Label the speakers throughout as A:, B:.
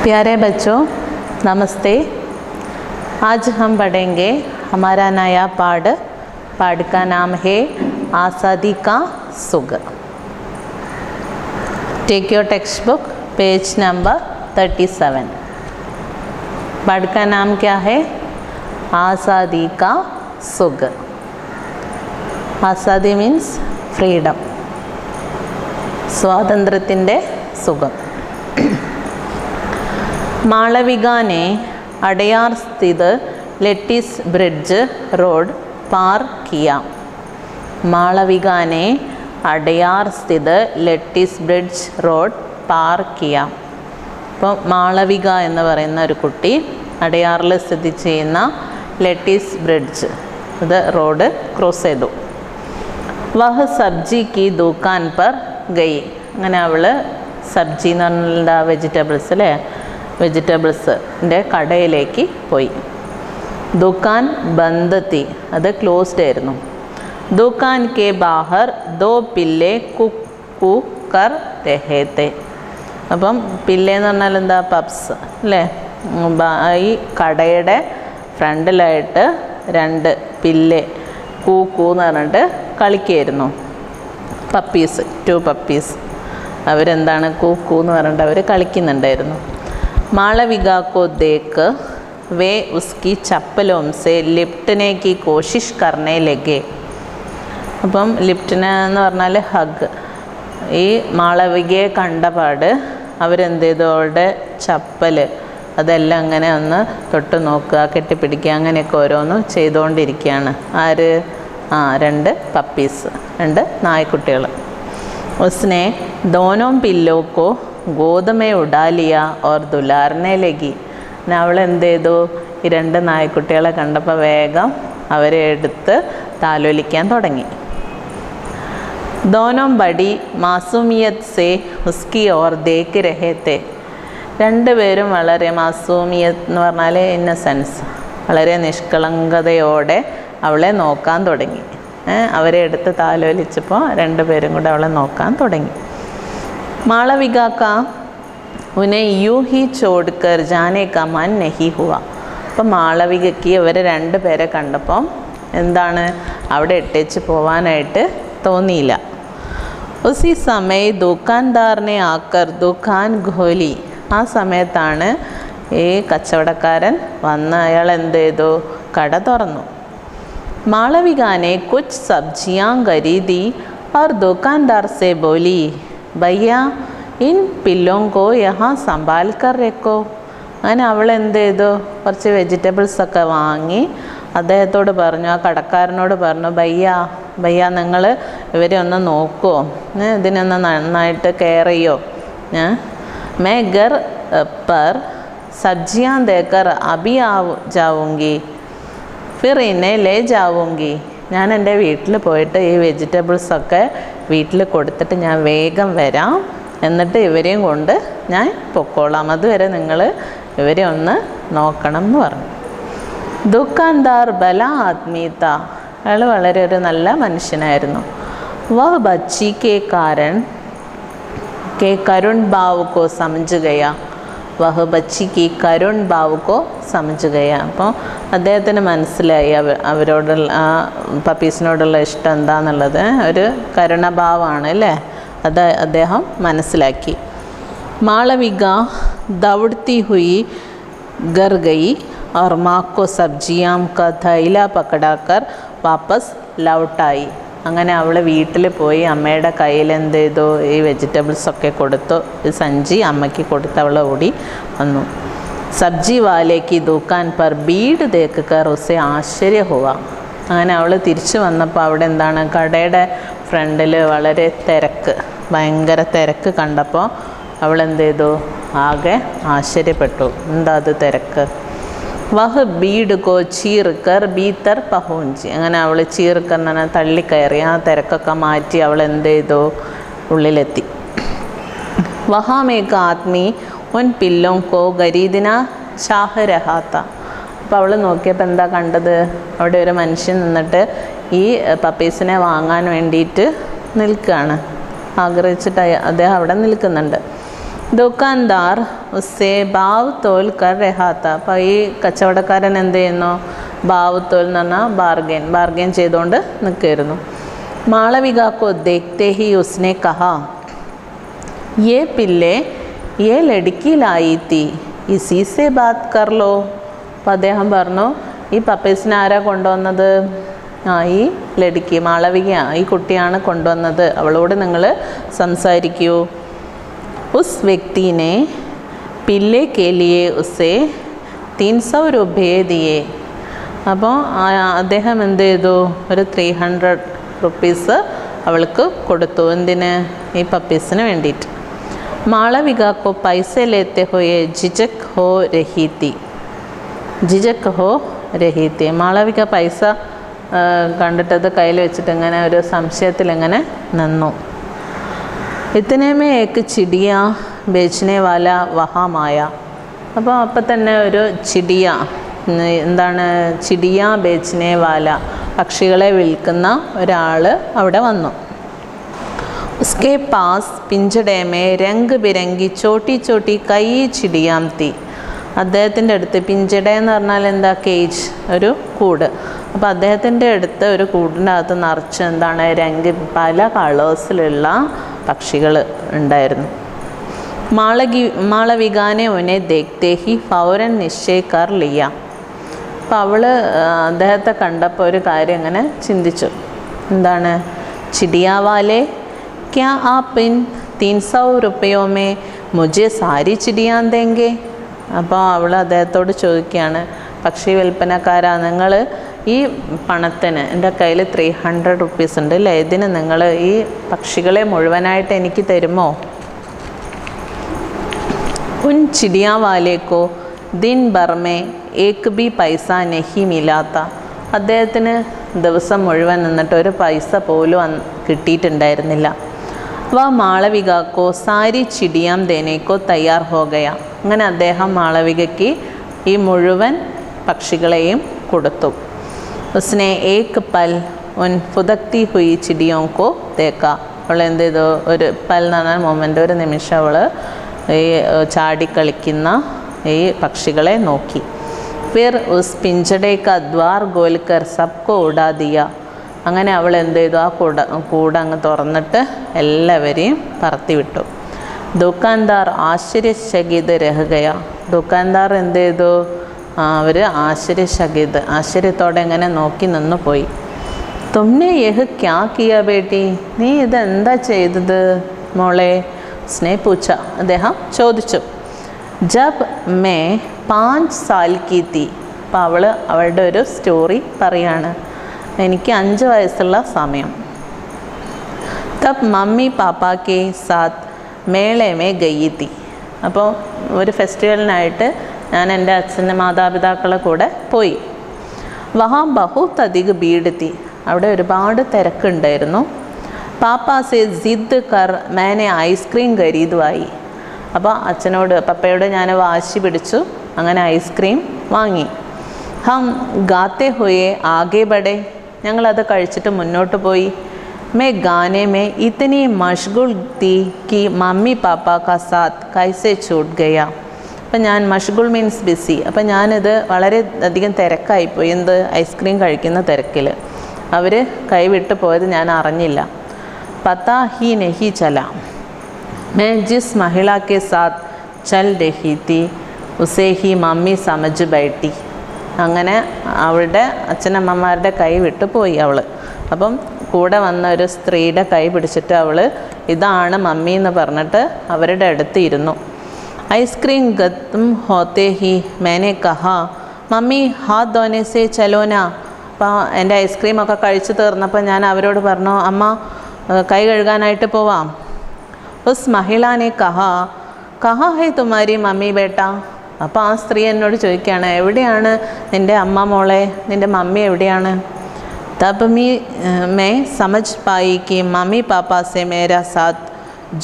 A: प्यारे बच्चों नमस्ते। आज हम पढ़ेंगे हमारा नया पाठ का नाम है आज़ादी का सुख। Take your text book page number 37। पाठ का नाम क्या है? आज़ादी का सुख। आज़ादी मीन्स फ्रीडम, स्वातंत्र्यത്തിൻ്റെ സുഖം। मालविका ने अडयार स्थित लेटिस ब्रिड्ज रोड पार किया। मालविका ने अडयार स्थित लेटिस ब्रिड्ज റോഡ് പാർ കിയ. അപ്പോൾ മാളവിക എന്ന് പറയുന്ന ഒരു കുട്ടി അടയാറിൽ സ്ഥിതി ചെയ്യുന്ന ലെറ്റീസ് ബ്രിഡ്ജ് ഇത് റോഡ് ക്രോസ് ചെയ്തു. വഹ് സബ്ജി കി ദുകാൻ പർ ഗയി. അങ്ങനെ അവൾ സബ്ജി എന്ന് പറഞ്ഞാൽ വെജിറ്റബിൾസ് അല്ലേ, വെജിറ്റബിൾസിൻ്റെ കടയിലേക്ക് പോയി. ദുകാൻ ബന്ദ് തി, അത് ക്ലോസ്ഡ് ആയിരുന്നു. ദുകാൻ കെ ബാഹർ ദോ പില്ലെ കുക്കു കർ രഹേ തേ. അപ്പം പില്ലെ എന്ന് പറഞ്ഞാൽ എന്താ, പപ്സ് അല്ലേ. ഈ കടയുടെ ഫ്രണ്ടിലായിട്ട് രണ്ട് പില്ലെ കൂക്കൂ എന്ന് പറഞ്ഞിട്ട് കളിക്കുകയായിരുന്നു. Puppies, 2 puppies. അവരെന്താണ് കൂക്കൂ എന്ന് പറഞ്ഞിട്ട് അവർ കളിക്കുന്നുണ്ടായിരുന്നു. मालविका को देख वे उसकी चप्पलों से लिप्टने की कोशिश करने लगे. അപ്പം ലിപ്റ്റന എന്ന് പറഞ്ഞാൽ ഹഗ്. ഈ മാളവികയെ കണ്ടപാട് അവരെന്ത് ചെയ്തു, അവളുടെ ചപ്പൽ അതെല്ലാം അങ്ങനെ ഒന്ന് തൊട്ട് നോക്കുക, കെട്ടിപ്പിടിക്കുക, അങ്ങനെയൊക്കെ ഓരോന്നും ചെയ്തുകൊണ്ടിരിക്കുകയാണ്. ആര്? രണ്ട് പപ്പീസ്, 2 നായ്ക്കുട്ടികൾ. ഉസ്നെ ദോനോ പില്ലോ കോ ഗോതമേ ഉടാലിയ ഓർ ദുലാർനെ ലഗി. അവൾ എന്ത് ചെയ്തു, ഈ 2 നായ്ക്കുട്ടികളെ കണ്ടപ്പോൾ വേഗം അവരെ എടുത്ത് താലോലിക്കാൻ തുടങ്ങി. ദോനോ ബടി മാസൂമിയത്ത് സേ ഉസ്കി ഓർ ദേക്ക് രഹേത്തെ. 2 പേരും വളരെ മാസൂമിയത്ത് എന്ന് പറഞ്ഞാൽ ഇന്നസെൻസ്, വളരെ നിഷ്കളങ്കതയോടെ അവളെ നോക്കാൻ തുടങ്ങി. അവരെ എടുത്ത് താലോലിച്ചപ്പോൾ 2 പേരും കൂടെ അവളെ നോക്കാൻ തുടങ്ങി. मालविका का उन्हें यूं ही छोड़कर जाने का मन नहीं हुआ. അപ്പം മാളവികയ്ക്ക് ഇവർ 2 പേരെ കണ്ടപ്പം എന്താണ്, അവിടെ ഇട്ടേച്ച് പോവാനായിട്ട് തോന്നിയില്ല. ഉസി സമയ ദുക്കാൻദാറിനെ ആക്കർ ദുക്കാൻ ഖോലി. ആ സമയത്താണ് ഈ കച്ചവടക്കാരൻ വന്ന് അയാൾ എന്ത് ചെയ്തു, കട തുറന്നു. മാളവികാനെ കുച്ച് സബ്ജിയാം ഖരീദി और दुकानदार से बोली ഭയ്യ ഇൻ പില്ലോങ്കോ യഹാ സംഭാൽ കർ രക്കോ. അങ്ങനെ അവൾ എന്ത് ചെയ്തു, കുറച്ച് വെജിറ്റബിൾസൊക്കെ വാങ്ങി അദ്ദേഹത്തോട് പറഞ്ഞു, ആ കടക്കാരനോട് പറഞ്ഞു, ഭയ്യ നിങ്ങൾ ഇവരെ ഒന്ന് നോക്കുമോ, ഇതിനൊന്ന് നന്നായിട്ട് കെയർ ചെയ്യോ. മേ ഗർ പർ സബ്ജിയാൻ ദേക്കർ അബി ജാവുങ്കി ഫിർ ഇന്നെ ലേ ജാവുങ്കി. ഞാൻ എൻ്റെ വീട്ടിൽ പോയിട്ട് ഈ വെജിറ്റബിൾസൊക്കെ വീട്ടിൽ കൊടുത്തിട്ട് ഞാൻ വേഗം വരാം, എന്നിട്ട് ഇവരെയും കൊണ്ട് ഞാൻ പൊക്കോളാം, അതുവരെ നിങ്ങൾ ഇവരെ ഒന്ന് നോക്കണം എന്ന് പറഞ്ഞു. ദുക്കാൻദാർ ബല ആത്മീയത, അയാൾ വളരെ ഒരു നല്ല മനുഷ്യനായിരുന്നു. വഹ് ബച്ചി കെ കരുൺ ഭാവ് കോ സമझ गया. വഹ് ബച്ചി കി കരുൺ ഭാവ് കോ സമझ गया. അപ്പോൾ അദ്ദേഹത്തിന് മനസ്സിലായി അവരോടുള്ള ആ പപ്പീസിനോടുള്ള ഇഷ്ടം എന്താണെന്നുള്ളത്, ഒരു കരുണഭാവമാണ് അല്ലേ, അത് അദ്ദേഹം മനസ്സിലാക്കി. മാളവിക ദൗड़ती हुई घर गई और माँ को सब्जियां का थैला पकड़ाकर वापस लौट आई. അങ്ങനെ അവൾ വീട്ടിൽ പോയി അമ്മയുടെ കയ്യിൽ എന്ത് ചെയ്തു, ഈ വെജിറ്റബിൾസൊക്കെ കൊടുത്തു, ഈ സഞ്ചി അമ്മയ്ക്ക് കൊടുത്ത് അവൾ ഓടി വന്നു. സബ്ജി വാലേക്ക് ദുക്കാൻ പർ ഭീഡ് ദേക്ക് കർ ഉസെ ആശ്ചര്യ ഹുവ. അങ്ങനെ അവൾ തിരിച്ചു വന്നപ്പോൾ അവിടെ എന്താണ്, കടയുടെ ഫ്രണ്ടിൽ വളരെ തിരക്ക്, ഭയങ്കര തിരക്ക് കണ്ടപ്പോൾ അവൾ എന്ത് ചെയ്തു, ആകെ ആശ്ചര്യപ്പെട്ടു. എന്താ അത് തിരക്ക്? വഹ് ഭീഡ് കോ ചീർ കർ ഭീത്തർ പഹൂഞ്ചി. അങ്ങനെ അവൾ ചീർ കറിനെ തള്ളിക്കയറി ആ തിരക്കൊക്കെ മാറ്റി അവൾ എന്ത് ചെയ്തു, ഉള്ളിലെത്തി. വഹാമേക്ക് ആത്മീ ഉൻ പില്ലോം കോ ഖരീദിന ഷാഹ് രഹാത്ത. അപ്പോൾ അവൾ നോക്കിയപ്പോൾ എന്താ കണ്ടത്, അവിടെ ഒരു മനുഷ്യൻ നിന്നിട്ട് ഈ പപ്പീസിനെ വാങ്ങാൻ വേണ്ടിയിട്ട് നിൽക്കുകയാണ്. ആഗ്രഹിച്ചിട്ട് അദ്ദേഹം അവിടെ നിൽക്കുന്നുണ്ട്. ദുക്കാൻദാർ ഉസ്സേ ഭാവ് തോൽ കർ രഹാത്ത. അപ്പോൾ ഈ കച്ചവടക്കാരൻ എന്ത് ചെയ്യുന്നു? ഭാവ് തോൽ എന്ന് പറഞ്ഞാൽ ബാർഗെയിൻ ചെയ്തുകൊണ്ട് നിൽക്കുകയായിരുന്നു. മാളവിക കോ ദേഖ്തേ ഹി ഉസ്നെ കഹാ യേ പില്ലേ യേ ലഡ്കി ലായി തീ ഇസി സേ ബാത് കർ ലോ. അപ്പോൾ അദ്ദേഹം പറഞ്ഞു, ഈ പപ്പീസിനെ ആരാ കൊണ്ടുവന്നത്? ഈ ലഡ്കി മാളവിക, ഈ കുട്ടിയാണ് കൊണ്ടുവന്നത്, അവളോട് നിങ്ങൾ സംസാരിക്കൂ. ഉസ് വ്യക്തിനെ പില്ലേ കെ ലിയെ ഉസേ 300 രൂപയെ ദിയേ. അപ്പോൾ അദ്ദേഹം എന്ത് ചെയ്തു? ഒരു 300 റുപ്പീസ് അവൾക്ക് കൊടുത്തു. എന്തിന്? ഈ പപ്പീസിന് വേണ്ടിയിട്ട്. മാളവിക കോ പൈസ ലേത്തെ ഹോയെ ജിജക് ഹോ രഹീത്തി. ജിജക് ഹോ രഹീത്തി. മാളവിക പൈസ കണ്ടിട്ടത് കയ്യിൽ വെച്ചിട്ട് ഇങ്ങനെ ഒരു സംശയത്തിൽ ഇങ്ങനെ നിന്നു. ഇത്തനേമേ ഏക്ക് ചിടിയ ബേച്ചനെ വാല വഹാമായ. അപ്പോൾ അപ്പം തന്നെ ഒരു ചിടിയ, എന്താണ് ചിടിയ ബേച്ചനെ വാല, പക്ഷികളെ വിൽക്കുന്ന ഒരാൾ അവിടെ വന്നു. ഉസ്കെ പാസ് പിഞ്ചടേമേ രംഗ് ബിരങ്കി ചോട്ടി ചോട്ടി കൈ ചിടിയാം തീ. അദ്ദേഹത്തിൻ്റെ അടുത്ത്, പിഞ്ചട എന്ന് പറഞ്ഞാൽ എന്താ? കേജ്, ഒരു കൂട്. അപ്പോൾ അദ്ദേഹത്തിൻ്റെ അടുത്ത് ഒരു കൂടിൻ്റെ അകത്ത് നിറച്ച് എന്താണ്? രംഗ്, പല കളേഴ്സിലുള്ള പക്ഷികൾ ഉണ്ടായിരുന്നു. മാളവികാനെ ഉന്നെ ദേഖ്തേ ഹി ഫൗരൻ നിശ്ചയ കർ ലിയ. അപ്പോൾ അവൾ അദ്ദേഹത്തെ കണ്ടപ്പോൾ ഒരു കാര്യം ഇങ്ങനെ ചിന്തിച്ചു. എന്താണ്? ചിടിയാവാലെ ക്യാ ആപ്പ് ഇൻ 300 रुपयों में मुझे सारी चिड़ियाँ देंगे. അപ്പോൾ അവൾ അദ്ദേഹത്തോട് ചോദിക്കുകയാണ്, പക്ഷി വിൽപ്പനക്കാരാ, നിങ്ങൾ ഈ പണത്തിന്, എൻ്റെ കയ്യിൽ 300 റുപ്പീസ് ഉണ്ട് അല്ലേ, ഇതിന് നിങ്ങൾ ഈ പക്ഷികളെ മുഴുവനായിട്ട് എനിക്ക് തരുമോ? ഉൻ ചിടിയാ വാലേക്കോ ദിൻ ബർമേ ഏക്ക് ബി പൈസ നെഹി മിലാത്ത. അദ്ദേഹത്തിന് ദിവസം മുഴുവൻ നിന്നിട്ട് ഒരു പൈസ പോലും കിട്ടിയിട്ടുണ്ടായിരുന്നില്ല. വ മാളവികക്കോ സാരി ചിടിയാം ദേനേക്കോ തയ്യാർ ഹോ ഗയ. അങ്ങനെ അദ്ദേഹം മാളവികയ്ക്ക് ഈ മുഴുവൻ പക്ഷികളെയും കൊടുത്തു. ഉസ്നെ ഏക്ക് പൽ ഉൻ ഫുദക്തി ഹുയി ചിടിയോക്കോ തേക്ക. അവൾ എന്ത് ചെയ്തു? ഒരു പൽ എന്ന് പറഞ്ഞാൽ മൊമെൻ്റ്, ഒരു നിമിഷം അവൾ ഈ ചാടിക്കളിക്കുന്ന ഈ പക്ഷികളെ നോക്കി. ഫിർ ഉസ് പിഞ്ചടേക്ക ദ്വാർ ഗോൽക്കർ സബ്കോ ഉടാ ദിയ. അങ്ങനെ അവൾ എന്ത് ചെയ്തു? ആ കൂട് അങ്ങ് തുറന്നിട്ട് എല്ലാവരെയും പറത്തി വിട്ടു. ദുക്കാൻദാർ ആശ്ചര്യചകിത് രഹുകയ. ദുക്കാൻദാർ എന്ത് ചെയ്തു? അവർ ആശ്ചര്യത്തോടെ എങ്ങനെ നോക്കി നിന്നു പോയി. തുമ്നെ യഹ് ക്യാ കിയ ബേട്ടി, നീ ഇതെന്താ ചെയ്തത് മോളെ? സ്നേ പൂച്ച, അദ്ദേഹം ചോദിച്ചു. ജബ് മേ 5 സാൽ കി തീ. അപ്പോൾ അവളുടെ ഒരു സ്റ്റോറി പറയാണ്. എനിക്ക് 5 വയസ്സുള്ള സമയം. തബ് മമ്മി പാപ്പാക്കെ സാത്ത് മേളേമേ ഗയി തീ. അപ്പോൾ ഒരു ഫെസ്റ്റിവലിനായിട്ട് ഞാൻ എൻ്റെ അച്ഛൻ്റെ മാതാപിതാക്കളെ കൂടെ പോയി. വഹാ ബഹുത് അധിക് ഭീഡ് തീ. അവിടെ ഒരുപാട് തിരക്കുണ്ടായിരുന്നു. പാപ്പാസെ ജിദ് കർ മേനെ ഐസ്ക്രീം ഖരീദുവായി. അപ്പോൾ പപ്പയോട് ഞാൻ വാശി പിടിച്ചു, അങ്ങനെ ഐസ്ക്രീം വാങ്ങി. ഹം ഗാത്തെ ഹുയെ ആകെ ബഡേ. ഞങ്ങളത് കഴിച്ചിട്ട് മുന്നോട്ട് പോയി. മേ ഗാനെ മേ ഇത്തനി മഷ്ഗുൾ തീ കി മമ്മി പാപ്പ കാ സാത്ത് കൈസെ ചൂട്ട് ഗയ. അപ്പം ഞാൻ മഷ്ഗുൾ മീൻസ് ബിസി. അപ്പം ഞാനിത് വളരെ അധികം തിരക്കായിപ്പോയി. എന്ത്? ഐസ്ക്രീം കഴിക്കുന്ന തിരക്കിൽ അവർ കൈവിട്ട് പോയത് ഞാൻ അറിഞ്ഞില്ല. പത്താ ഹി നെഹി ചല മേ ജിസ് മഹിള കെ സാത്ത് ചൽ രഹി തീ ഉസേ ഹി മമ്മി സമജ് ബൈട്ടി. അങ്ങനെ അവളുടെ അച്ഛനമ്മമാരുടെ കൈ വിട്ടു പോയി അവൾ. അപ്പം കൂടെ വന്ന ഒരു സ്ത്രീയുടെ കൈ പിടിച്ചിട്ട് അവൾ ഇതാണ് മമ്മി എന്ന് പറഞ്ഞിട്ട് അവരുടെ അടുത്ത് ഇരുന്നു. ഐസ്ക്രീം ഖത്ം ഹോത്തേ ഹി മേനെ കഹാ മമ്മി ഹാത്ത് ധോനെ സേ ചലോന. അപ്പോൾ എൻ്റെ ഐസ്ക്രീമൊക്കെ കഴിച്ചു തീർന്നപ്പോൾ ഞാൻ അവരോട് പറഞ്ഞു, അമ്മ കൈ കഴുകാനായിട്ട് പോവാം. ഉസ് മഹിളാനെ കഹാ ഹൈ തുമാരി മമ്മി ബേട്ട. അപ്പോൾ ആ സ്ത്രീ എന്നോട് ചോദിക്കുകയാണ്, എവിടെയാണ് നിൻ്റെ അമ്മ മോളെ, നിൻ്റെ മമ്മി എവിടെയാണ്? തബ് മേ സമജ് പായി കി മമ്മി പാപ്പാ സെ മേരാ സാത്ത്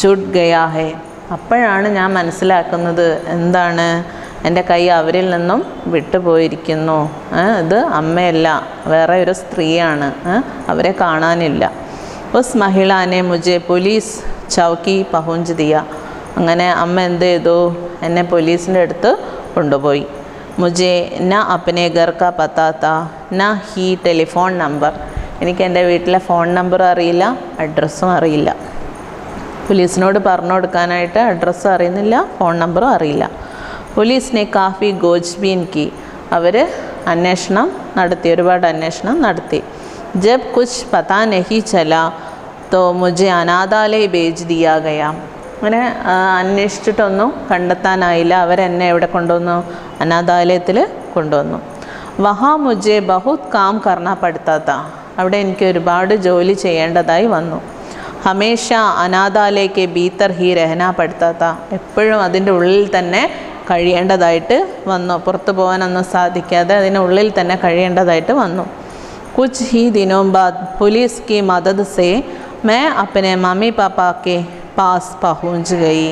A: ജുഡ് ഗയാ ഹെ. അപ്പോഴാണ് ഞാൻ മനസ്സിലാക്കുന്നത്, എന്താണ്, എൻ്റെ കൈ അവരിൽ നിന്നും വിട്ടുപോയിരിക്കുന്നു. ഇത് അമ്മയല്ല, വേറെ ഒരു സ്ത്രീയാണ്, അവരെ കാണാനില്ല. ഉസ് മഹിളാനെ മുझे പോലീസ് ചൗക്കി പഹുഞ്ച് ദിയ. അങ്ങനെ അമ്മ എന്ത് ചെയ്തു? എന്നെ പോലീസിൻ്റെ അടുത്ത് കൊണ്ടുപോയി. മുझे न अपने घर का पता था न ही टेलीफोन नंबर. എനിക്ക് എൻ്റെ വീട്ടിലെ ഫോൺ നമ്പർ അറിയില്ല, അഡ്രസ്സും അറിയില്ല. പോലീസിനോട് പറഞ്ഞു കൊടുക്കാനായിട്ട് അഡ്രസ്സും അറിയുന്നില്ല, ഫോൺ നമ്പറും അറിയില്ല. പോലീസിനെ കാഫി ഗോജ്ബീൻ കി. അവർ അന്വേഷണം നടത്തി, ഒരുപാട് അന്വേഷണം നടത്തി. ജബ് കുച്ച് പതാ നഹി ചലാ തോ മുझे അനാഥാലയ ഭേജ് ദിയാ ഗയാ. അങ്ങനെ അന്വേഷിച്ചിട്ടൊന്നും കണ്ടെത്താനായില്ല. അവരെന്നെ എവിടെ കൊണ്ടുവന്നു? അനാഥാലയത്തിൽ കൊണ്ടുവന്നു. വഹാ മുझे ബഹുത് കാം കർണ പഡ്താ താ. അവിടെ എനിക്ക് ഒരുപാട് ജോലി ചെയ്യേണ്ടതായി വന്നു. ഹമേഷ അനാഥാലയക്ക് ഭീതർ ഹി രഹന പഡ്താ താ. എപ്പോഴും അതിൻ്റെ ഉള്ളിൽ തന്നെ കഴിയേണ്ടതായിട്ട് വന്നു. പുറത്തു പോകാനൊന്നും സാധിക്കാതെ അതിനുള്ളിൽ തന്നെ കഴിയേണ്ടതായിട്ട് വന്നു. കുച്ച് ഹി ദിനോं बाद पुलिस की मदद से मैं अपने मम्मी पापा के पास पहुंच गई.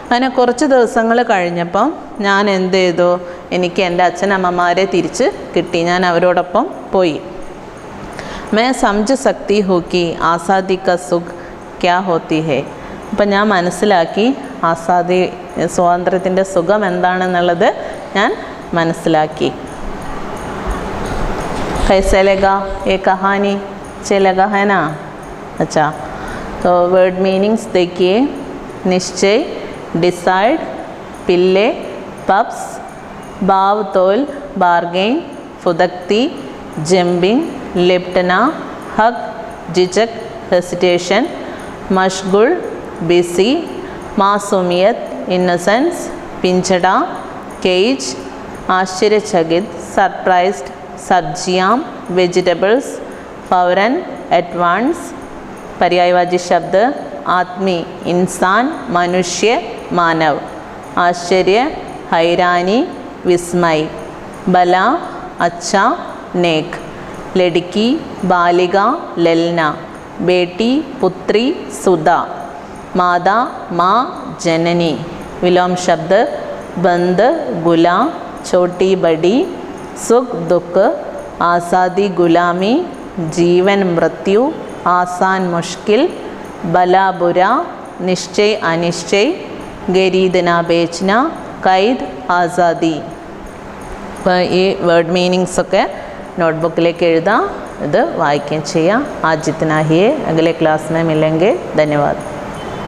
A: അങ്ങനെ കുറച്ച് ദിവസങ്ങൾ കഴിഞ്ഞപ്പം ഞാൻ എന്ത് ചെയ്തു? എനിക്ക് എൻ്റെ അച്ഛനമ്മമാരെ തിരിച്ച് കിട്ടി. ഞാൻ അവരോടൊപ്പം പോയി. मैं समझ सकती हूँ कि आज़ादी का सुख क्या होती है. അപ്പം ഞാൻ മനസ്സിലാക്കി സ്വാതന്ത്ര്യത്തിൻ്റെ സുഖം എന്താണെന്നുള്ളത് ഞാൻ മനസ്സിലാക്കി. कैसे लगा ये कहानी? अच्छे लगा है ना? अच्छा, तो वर्ड मीनिंग्स देखिए. निश्चय, डिसाइड, पिल्ले, पप्स, भाव तोल, बार्गेन, फुदक्ति, जंपिंग, लिप्टना, हक, झिझक, हेसिटेशन, मशगुल, बिसी, मासूमियत, इनोसेंस, पिंचड़ा, केज, आश्चर्यचकित, सरप्राइज्ड, सब्जियाँ, वेजिटेबल्स, फौरन, एडवांस. पर्यायवाची शब्द आत्मी, इंसान, मनुष्य, मानव. आश्चर्य, हैरानी, विस्मय. भला, अच्छा, नेक. लड़की, बालिका, ललना. बेटी, पुत्री, सुधा. माता, माँ, जननी. विलोम शब्द बंद, गुलाम, छोटी बड़ी, सुख दुख, आज़ादी गुलामी, जीवन मृत्यु, आसान मुश्किल, भला बुरा, निश्चय अनिश्चय, ഖരീദന ബേച്ന, ഖൈദ്, ആസാദി. അപ്പോൾ ഈ വേർഡ് മീനിങ്സൊക്കെ നോട്ട്ബുക്കിലേക്ക് എഴുതാം, ഇത് വായിക്കുകയും ചെയ്യാം. आज इतना ही है, अगले क्लास में मिलेंगे. धन्यवाद.